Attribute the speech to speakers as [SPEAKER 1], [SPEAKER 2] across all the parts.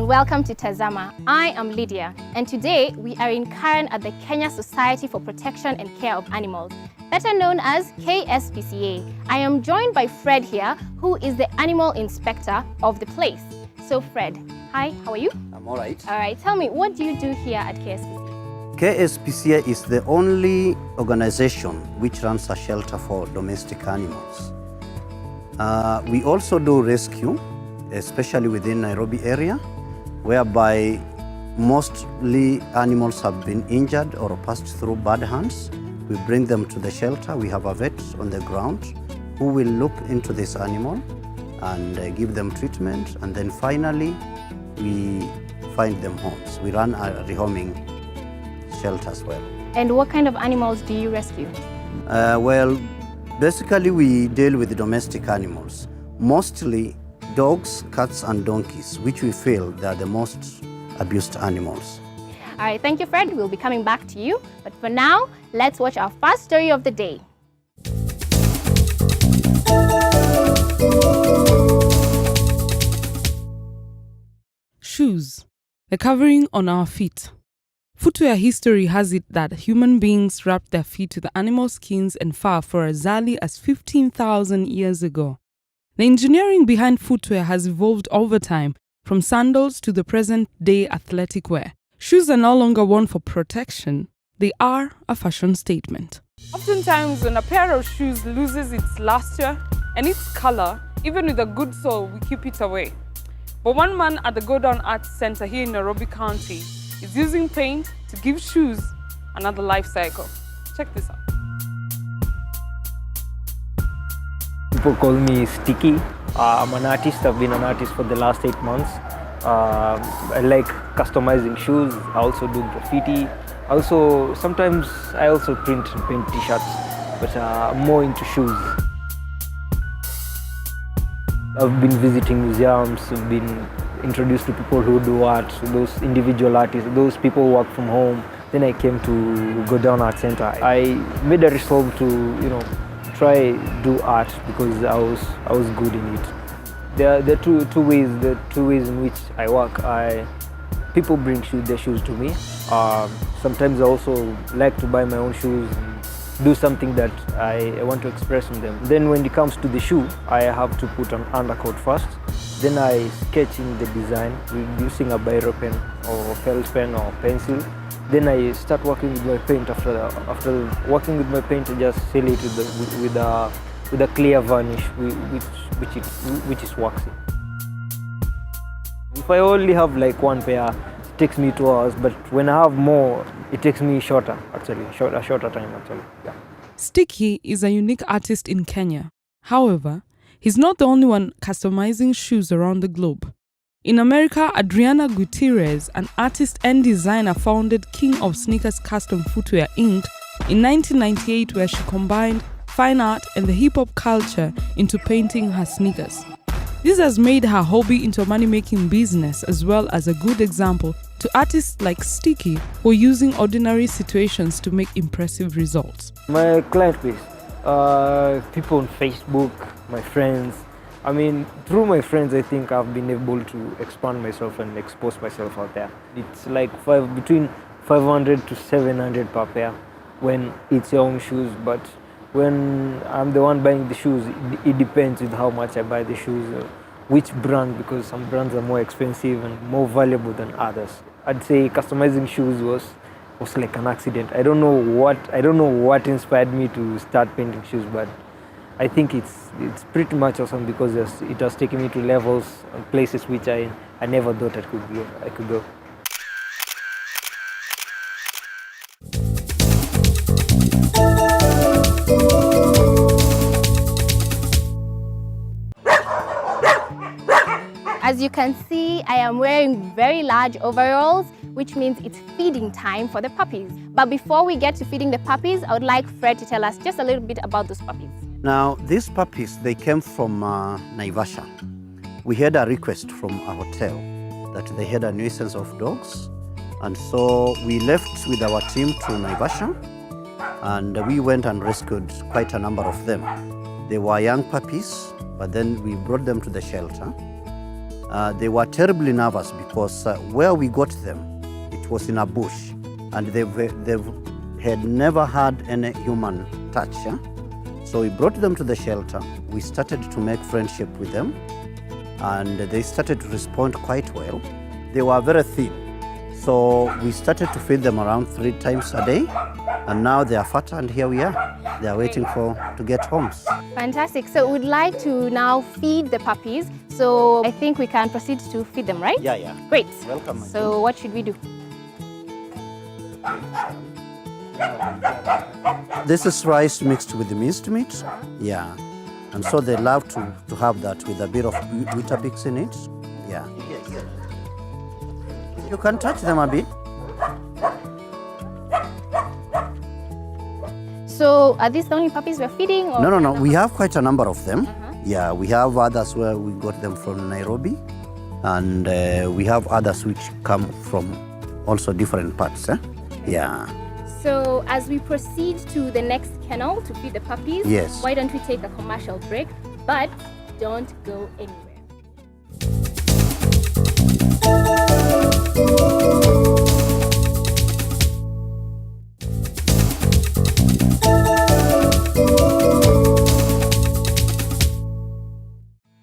[SPEAKER 1] and welcome to Tazama. I am Lydia, and today we are in Karen at the Kenya Society for Protection and Care of Animals, better known as KSPCA. I am joined by Fred here, who is the animal inspector of the place. So Fred, hi, how are you?
[SPEAKER 2] I'm all right.
[SPEAKER 1] All right, tell me, what do you do here at KSPCA?
[SPEAKER 2] KSPCA is the only organization which runs a shelter for domestic animals. We also do rescue, especially within Nairobi area, whereby mostly animals have been injured or passed through bad hands. We bring them to the shelter. We have a vet on the ground who will look into this animal and give them treatment, and then finally we find them homes. We run a rehoming shelter as well.
[SPEAKER 1] And what kind of animals do you rescue?
[SPEAKER 2] Well, basically we deal with domestic animals, mostly dogs, cats and donkeys, which we feel they are the most abused animals.
[SPEAKER 1] All right, thank you, Fred. We'll be coming back to you. But for now, let's watch our first story of the day.
[SPEAKER 3] Shoes, the covering on our feet. Footwear history has it that human beings wrapped their feet with animal skins and fur for as early as 15,000 years ago. The engineering behind footwear has evolved over time, from sandals to the present-day athletic wear. Shoes are no longer worn for protection. They are a fashion statement.
[SPEAKER 4] Oftentimes, when a pair of shoes loses its luster and its color, even with a good sole, we keep it away. But one man at the Go Down Arts Center here in Nairobi County is using paint to give shoes another life cycle. Check this out.
[SPEAKER 5] People call me Sticky. I'm an artist. I've been an artist for the last 8 months. I like customizing shoes. I also do graffiti. Also, sometimes I also print and paint t-shirts, but I'm more into shoes. I've been visiting museums, I've been introduced to people who do art, those individual artists, those people who work from home. Then I came to Go Down Art Center. I made a resolve to, try do art because I was good in it. There are two ways in which I work. People bring their shoes to me. Sometimes I also like to buy my own shoes and do something that I want to express in them. Then when it comes to the shoe, I have to put an undercoat first. Then I sketch in the design using a biro pen or felt pen or pencil. Then I start working with my paint. After working with my paint, I just seal it with a clear varnish, which is waxy. If I only have like one pair, it takes me 2 hours. But when I have more, it takes me a shorter time actually. Yeah.
[SPEAKER 3] Sticky is a unique artist in Kenya. However, he's not the only one customizing shoes around the globe. In America, Adriana Gutierrez, an artist and designer, founded King of Sneakers Custom Footwear Inc. in 1998, where she combined fine art and the hip-hop culture into painting her sneakers. This has made her hobby into a money-making business, as well as a good example to artists like Sticky, who are using ordinary situations to make impressive results.
[SPEAKER 5] My client base, people on Facebook, my friends. I mean, through my friends, I think I've been able to expand myself and expose myself out there. It's like between 500 to 700 per pair when it's your own shoes, but when I'm the one buying the shoes, it depends with how much I buy the shoes, which brand, because some brands are more expensive and more valuable than others. I'd say customizing shoes was like an accident. I don't know what inspired me to start painting shoes, but I think it's pretty much awesome because it has taken me to levels and places which I never thought I could go.
[SPEAKER 1] As you can see, I am wearing very large overalls, which means it's feeding time for the puppies. But before we get to feeding the puppies, I would like Fred to tell us just a little bit about those puppies.
[SPEAKER 2] Now, these puppies, they came from Naivasha. We had a request from a hotel that they had a nuisance of dogs. And so we left with our team to Naivasha and we went and rescued quite a number of them. They were young puppies, but then we brought them to the shelter. They were terribly nervous because where we got them, it was in a bush, and they had never had any human touch. So we brought them to the shelter. We started to make friendship with them, and they started to respond quite well. They were very thin, so we started to feed them around 3 times a day, and now they are fatter, and here we are. They are waiting to get homes.
[SPEAKER 1] Fantastic. So we'd like to now feed the puppies. So I think we can proceed to feed them, right?
[SPEAKER 2] Yeah.
[SPEAKER 1] Great.
[SPEAKER 2] Welcome.
[SPEAKER 1] So what should we do?
[SPEAKER 2] This is rice mixed with the minced meat. Yeah. And so they love to have that with a bit of Weetabix in it. Yeah. You can touch them a bit.
[SPEAKER 1] So are these the only puppies we're feeding? Or
[SPEAKER 2] No. We have quite a number of them. Yeah, we have others where we got them from Nairobi. And we have others which come from also different parts. Yeah.
[SPEAKER 1] So as we proceed to the next kennel to feed the puppies,
[SPEAKER 2] Yes.
[SPEAKER 1] why don't we take a commercial break? But don't go anywhere.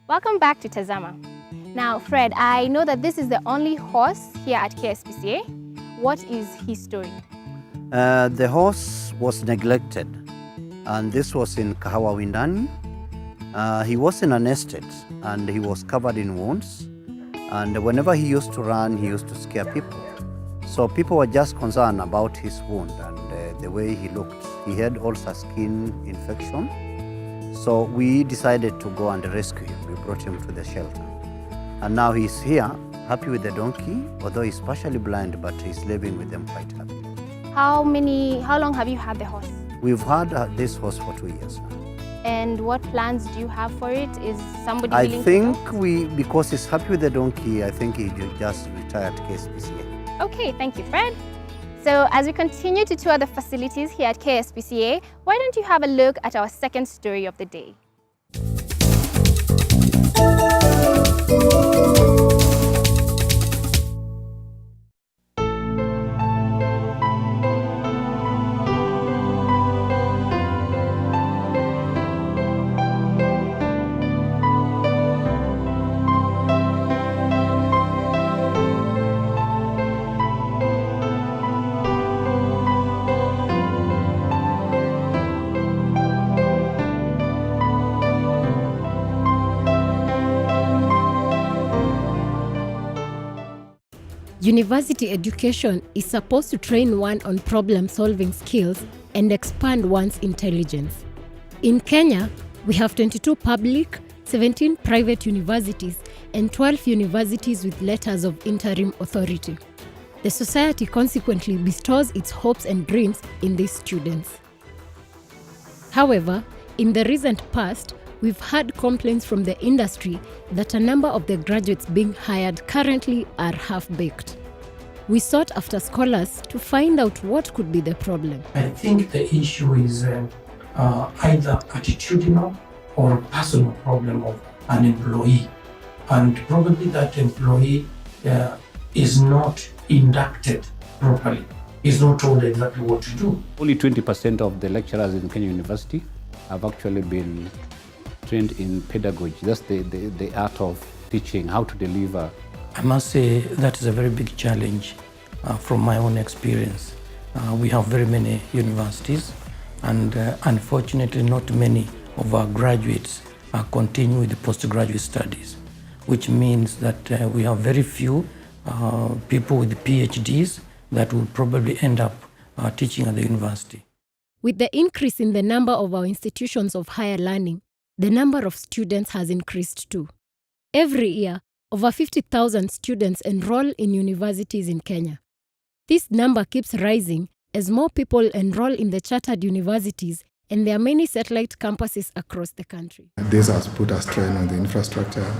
[SPEAKER 1] Welcome back to Tazama. Now, Fred, I know that this is the only horse here at KSPCA. What is his story?
[SPEAKER 2] The horse was neglected, and this was in Kahawa Windani. He was in an estate, and he was covered in wounds. And whenever he used to run, he used to scare people. So people were just concerned about his wound and the way he looked. He had also a skin infection. So we decided to go and rescue him. We brought him to the shelter. And now he's here, happy with the donkey, although he's partially blind, but he's living with them quite happy.
[SPEAKER 1] How long have you had the horse?
[SPEAKER 2] We've had this horse for 2 years now.
[SPEAKER 1] And what plans do you have for it? Is somebody
[SPEAKER 2] I
[SPEAKER 1] willing
[SPEAKER 2] think
[SPEAKER 1] to go?
[SPEAKER 2] because he's happy with the donkey, I think he just retired KSPCA.
[SPEAKER 1] Okay, thank you, Fred. So as we continue to tour the facilities here at KSPCA, why don't you have a look at our second story of the day?
[SPEAKER 6] University education is supposed to train one on problem-solving skills and expand one's intelligence. In Kenya, we have 22 public, 17 private universities, and 12 universities with letters of interim authority. The society consequently bestows its hopes and dreams in these students. However, in the recent past, we've had complaints from the industry that a number of the graduates being hired currently are half-baked. We sought after scholars to find out what could be the problem.
[SPEAKER 7] I think the issue is either attitudinal or personal problem of an employee. And probably that employee is not inducted properly, is not told exactly what to do.
[SPEAKER 8] Only 20% of the lecturers in Kenya University have actually been trained in pedagogy. That's the art of teaching, how to deliver.
[SPEAKER 7] I must say that is a very big challenge from my own experience. We have very many universities, and unfortunately not many of our graduates continue with the postgraduate studies, which means that we have very few people with PhDs that will probably end up teaching at the university.
[SPEAKER 6] With the increase in the number of our institutions of higher learning, the number of students has increased too. Every year, over 50,000 students enroll in universities in Kenya. This number keeps rising as more people enroll in the chartered universities, and there are many satellite campuses across the country.
[SPEAKER 9] This has put a strain on the infrastructure.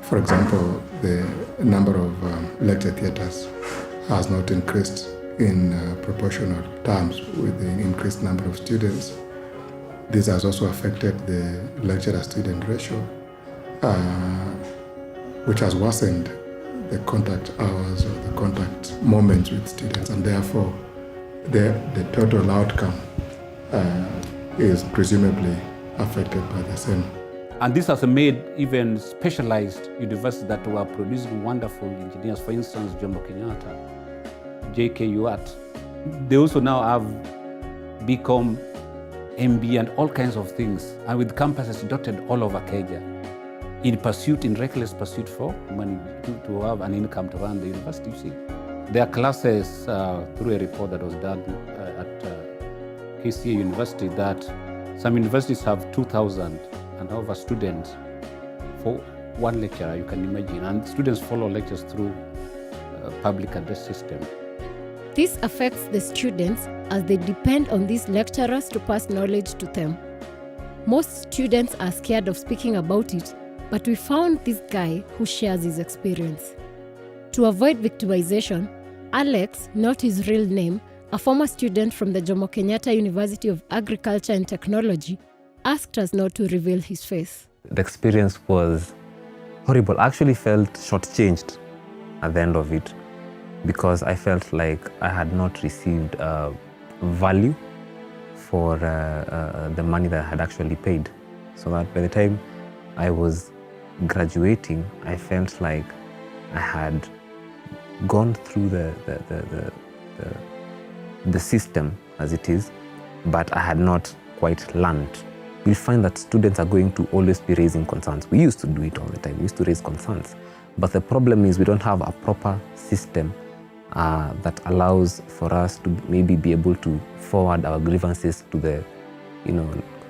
[SPEAKER 9] For example, the number of lecture theatres has not increased in proportional terms with the increased number of students. This has also affected the lecturer-student ratio. which has worsened the contact hours or the contact moments with students, and therefore the total outcome is presumably affected by the same.
[SPEAKER 8] And this has made even specialized universities that were producing wonderful engineers, for instance, Jomo Kenyatta, JKUAT, they also now have become MB and all kinds of things, and with campuses dotted all over Kenya in reckless pursuit for money to have an income to run the university. You see, there are classes through a report that was done at KCA University that some universities have 2,000 and over students for one lecturer, you can imagine, and students follow lectures through public address system.
[SPEAKER 6] This affects the students as they depend on these lecturers to pass knowledge to them. Most students are scared of speaking about it, but we found this guy who shares his experience. To avoid victimization, Alex, not his real name, a former student from the Jomo Kenyatta University of Agriculture and Technology, asked us not to reveal his face.
[SPEAKER 10] The experience was horrible. I actually felt shortchanged at the end of it because I felt like I had not received value for the money that I had actually paid. So that by the time I was graduating, I felt like I had gone through the system as it is, but I had not quite learned. You'll find that students are going to always be raising concerns. We used to do it all the time. We used to raise concerns. But the problem is we don't have a proper system that allows for us to maybe be able to forward our grievances to the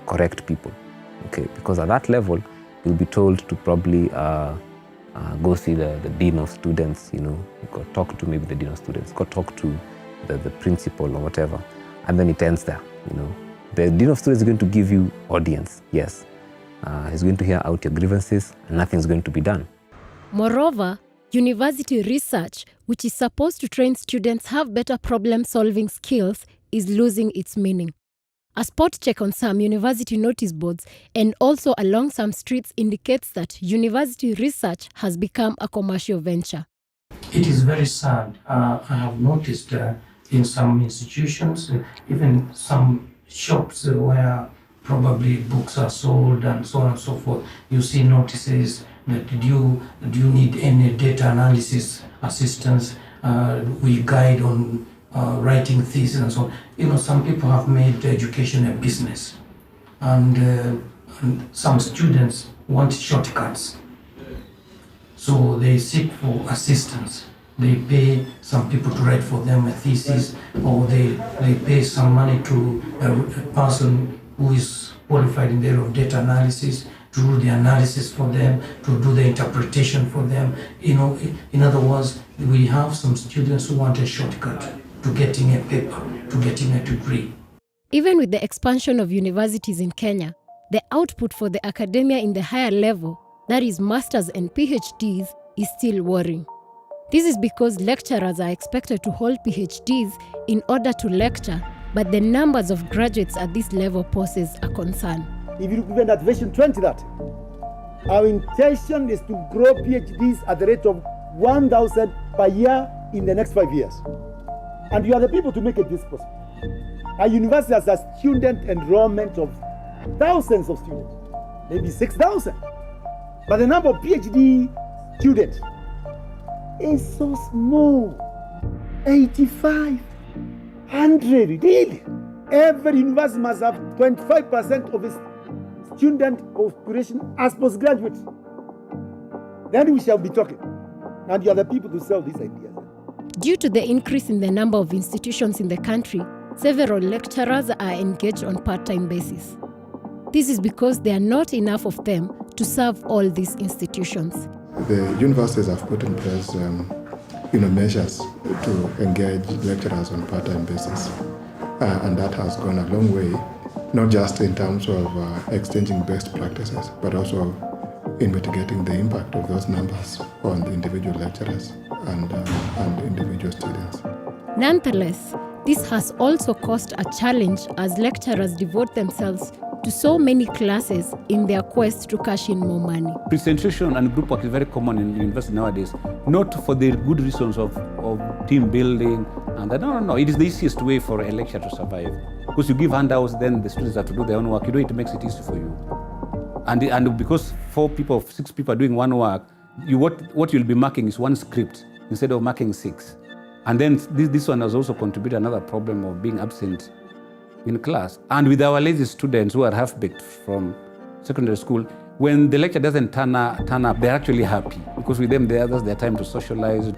[SPEAKER 10] correct people. Okay, because at that level, you'll be told to probably go see the dean of students, go talk to maybe the dean of students, go talk to the principal or whatever, and then it ends there. The dean of students is going to give you audience, yes. He's going to hear out your grievances and nothing's going to be done.
[SPEAKER 6] Moreover, university research, which is supposed to train students have better problem-solving skills, is losing its meaning. A spot check on some university notice boards and also along some streets indicates that university research has become a commercial venture.
[SPEAKER 7] It is very sad. I have noticed in some institutions, even some shops where probably books are sold and so on and so forth, you see notices that do you need any data analysis assistance, we guide on writing thesis and so on. Some people have made education a business, and some students want shortcuts, so they seek for assistance. They pay some people to write for them a thesis, or they pay some money to a person who is qualified in the area of data analysis to do the analysis for them, to do the interpretation for them. In other words, we have some students who want a shortcut to getting a paper, to getting a degree.
[SPEAKER 6] Even with the expansion of universities in Kenya, the output for the academia in the higher level, that is masters and PhDs, is still worrying. This is because lecturers are expected to hold PhDs in order to lecture, but the numbers of graduates at this level poses a concern.
[SPEAKER 11] If you look even at Vision 2030, our intention is to grow PhDs at the rate of 1,000 per year in the next 5 years. And you are the people to make it this possible. Our university has a student enrollment of thousands of students, maybe 6,000. But the number of PhD students is so small, 8,500, really. Every university must have 25% of its student population as postgraduates. Then we shall be talking. And you are the people to sell these ideas.
[SPEAKER 6] Due to the increase in the number of institutions in the country, several lecturers are engaged on part-time basis. This is because there are not enough of them to serve all these institutions.
[SPEAKER 9] The universities have put in place measures to engage lecturers on part-time basis. And that has gone a long way, not just in terms of exchanging best practices, but also in mitigating the impact of those numbers on the individual lecturers and individual students.
[SPEAKER 6] Nonetheless, this has also caused a challenge as lecturers devote themselves to so many classes in their quest to cash in more money.
[SPEAKER 8] Presentation and group work is very common in university nowadays, not for the good reasons of team building. And no. It is the easiest way for a lecture to survive. Because you give handouts, then the students have to do their own work. It makes it easy for you. And because 4 people, 6 people are doing one work, what you'll be marking is one script instead of marking 6. And then this one has also contributed another problem of being absent in class. And with our lazy students who are half-baked from secondary school, when the lecture doesn't turn up, they're actually happy because with them, that's their time to socialize.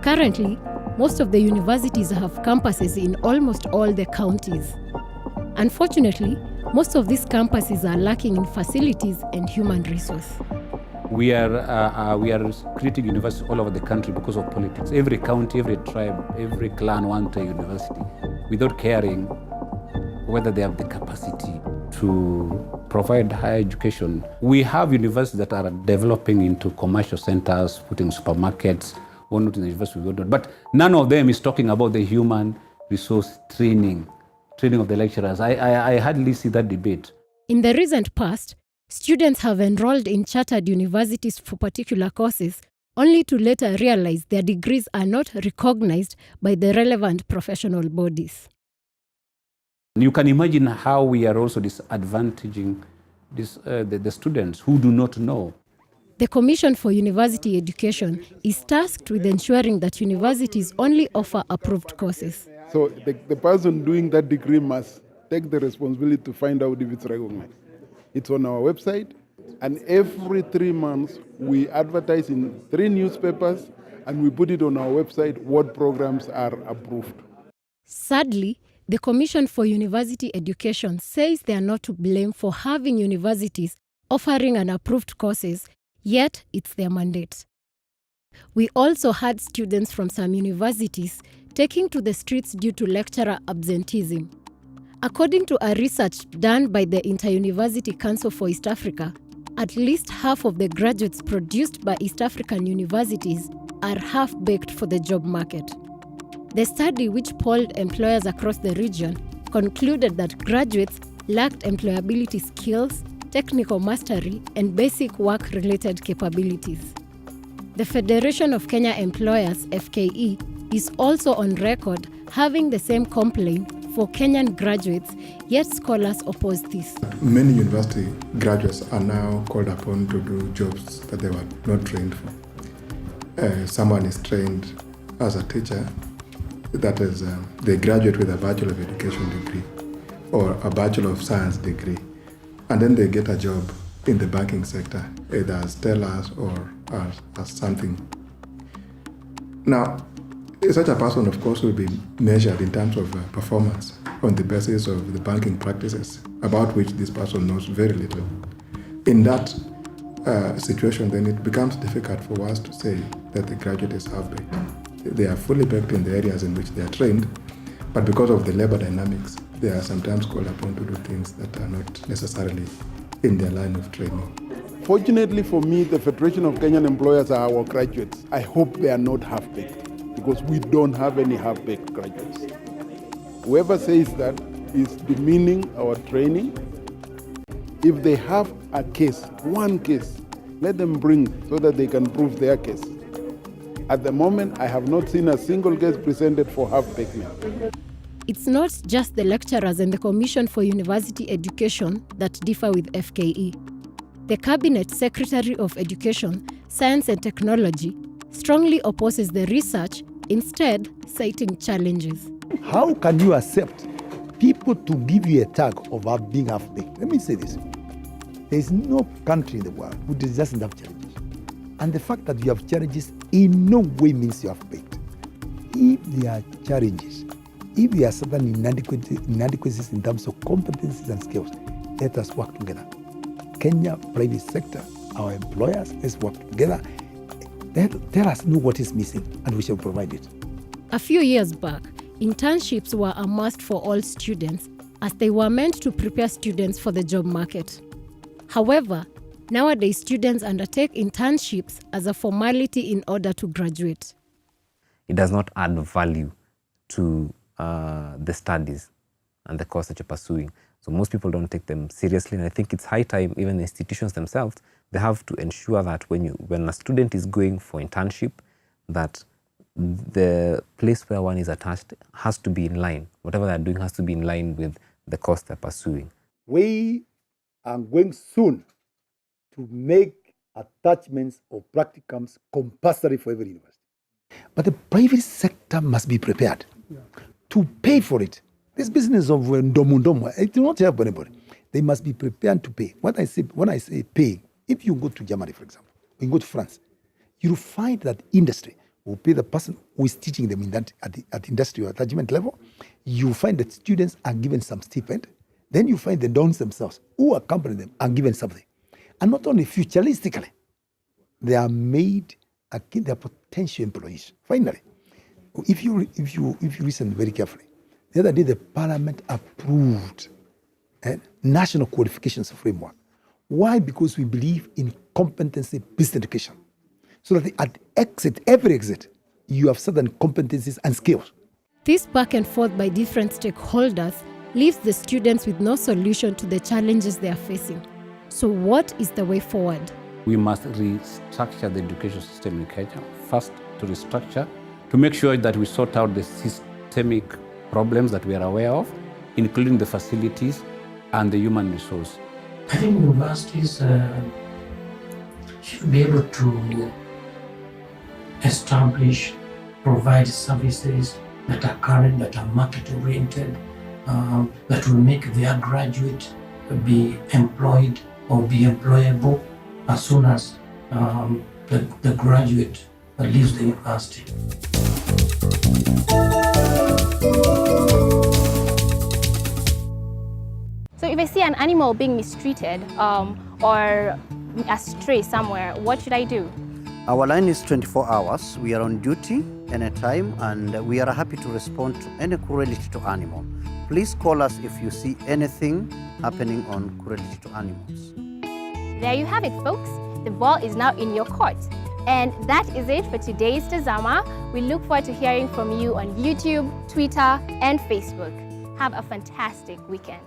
[SPEAKER 6] Currently, most of the universities have campuses in almost all the counties. Unfortunately, most of these campuses are lacking in facilities and human resource.
[SPEAKER 8] We are creating universities all over the country because of politics. Every county, every tribe, every clan wants a university without caring whether they have the capacity to provide higher education. We have universities that are developing into commercial centers, putting supermarkets, or not in the university, but none of them is talking about the human resource training of the lecturers. I hardly see that debate.
[SPEAKER 6] In the recent past, students have enrolled in chartered universities for particular courses, only to later realize their degrees are not recognized by the relevant professional bodies.
[SPEAKER 8] You can imagine how we are also disadvantaging the students who do not know.
[SPEAKER 6] The Commission for University Education is tasked with ensuring that universities only offer approved courses.
[SPEAKER 12] So the person doing that degree must take the responsibility to find out if it's recognized. It's on our website, and every 3 months we advertise in 3 newspapers and we put it on our website what programs are approved.
[SPEAKER 6] Sadly, the Commission for University Education says they are not to blame for having universities offering unapproved courses, yet it's their mandate. We also had students from some universities taking to the streets due to lecturer absenteeism. According to a research done by the Inter-University Council for East Africa, at least half of the graduates produced by East African universities are half-baked for the job market. The study, which polled employers across the region, concluded that graduates lacked employability skills, technical mastery, and basic work-related capabilities. The Federation of Kenya Employers, FKE, is also on record having the same complaint for Kenyan graduates, yet scholars oppose this.
[SPEAKER 9] Many university graduates are now called upon to do jobs that they were not trained for. Someone is trained as a teacher, that is, they graduate with a Bachelor of Education degree or a Bachelor of Science degree, and then they get a job in the banking sector, either as tellers or as something. Now, such a person, of course, will be measured in terms of performance on the basis of the banking practices, about which this person knows very little. In that situation, then it becomes difficult for us to say that the graduate is half-baked. They are fully baked in the areas in which they are trained, but because of the labor dynamics, they are sometimes called upon to do things that are not necessarily in their line of training.
[SPEAKER 12] Fortunately for me, the Federation of Kenyan Employers are our graduates. I hope they are not half-baked, because we don't have any half-baked graduates. Whoever says that is demeaning our training. If they have a case, one case, let them bring so that they can prove their case. At the moment, I have not seen a single case presented for half-bakedness.
[SPEAKER 6] It's not just the lecturers and the Commission for University Education that differ with FKE. The Cabinet Secretary of Education, Science and Technology strongly opposes the research, instead citing challenges.
[SPEAKER 11] How can you accept people to give you a tag of being half-baked? Let me say this. There is no country in the world who doesn't have challenges. And the fact that you have challenges in no way means you have baked. If there are challenges, if there are certain inadequacies in terms of competencies and skills, let us work together. Kenya private sector, our employers, let's work together. Let us know what is missing and we shall provide it.
[SPEAKER 6] A few years back, internships were a must for all students as they were meant to prepare students for the job market. However, nowadays students undertake internships as a formality in order to graduate.
[SPEAKER 10] It does not add value to the studies and the course that you're pursuing. So most people don't take them seriously, and I think it's high time even the institutions themselves, they have to ensure that when a student is going for internship, that the place where one is attached has to be in line. Whatever they're doing has to be in line with the course they're pursuing.
[SPEAKER 11] We are going soon to make attachments or practicums compulsory for every university. But the private sector must be prepared to pay for it. This business of ndomu, it will not help anybody. They must be prepared to pay. When I say pay, if you go to Germany, for example, or you go to France, you'll find that industry will pay the person who is teaching them in that, at industrial attachment level. You find that students are given some stipend. Then you find the dons themselves who accompany them are given something. And not only futuristically, they are made against their potential employees. Finally, if you listen very carefully, the other day the Parliament approved a national qualifications framework. Why? Because we believe in competency-based education. So that at every exit, you have certain competencies and skills.
[SPEAKER 6] This back and forth by different stakeholders leaves the students with no solution to the challenges they are facing. So what is the way forward?
[SPEAKER 8] We must restructure the education system in Kenya. First, to restructure, to make sure that we sort out the systemic problems that we are aware of, including the facilities and the human resource.
[SPEAKER 7] I think universities should be able to establish, provide services that are current, that are market-oriented, that will make their graduate be employed or be employable as soon as the graduate leaves the university.
[SPEAKER 1] So if I see an animal being mistreated or astray somewhere, what should I do?
[SPEAKER 2] Our line is 24 hours. We are on duty anytime, and we are happy to respond to any cruelty to animal. Please call us if you see anything happening on cruelty to animals.
[SPEAKER 1] There you have it, folks. The ball is now in your court. And that is it for today's Tazama. We look forward to hearing from you on YouTube, Twitter, and Facebook. Have a fantastic weekend.